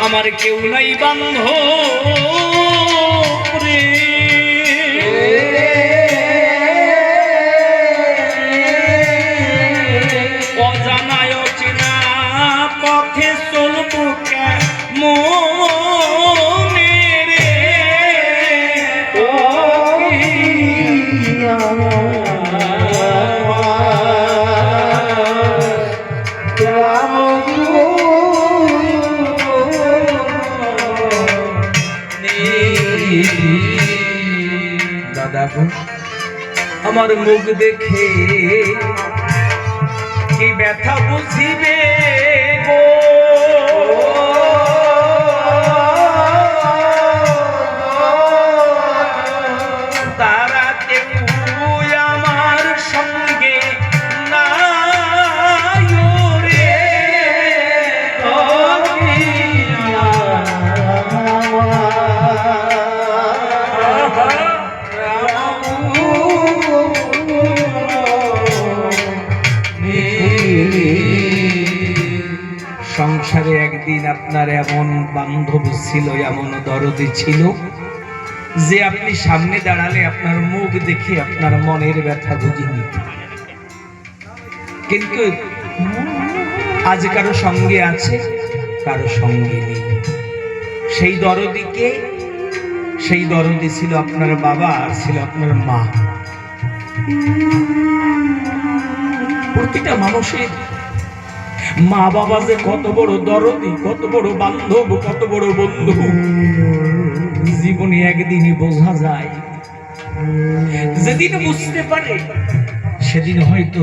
আমার কেউ নাই বান্ধব রে, অজানায় অচেনা পথে চলবো কেমনে রে, দাদা আমার মুখ দেখে কি ব্যথা বুঝিবে গো, তারা কেউ আমার সঙ্গে নাই রে, সংসারে একদিন আপনার এমন বান্ধব ছিল, এমন দরদি ছিল যে আপনি সামনে দাঁড়ালে আপনার মুখ দেখে আপনার মনের ব্যথা বুঝে নিত, কিন্তু আজ কারো সঙ্গে আছে কারো সঙ্গে নেই। সেই দরদিকে, সেই দরদি ছিল আপনার বাবা আর ছিল আপনার মা। প্রতিটা মানুষের মা বাবা যে কত বড় দরদি, কত বড় বান্ধব, কত বড় বন্ধু জীবনে একদিনই বোঝা যায়। যেদিন বুঝতে পারে সেদিন হয়তো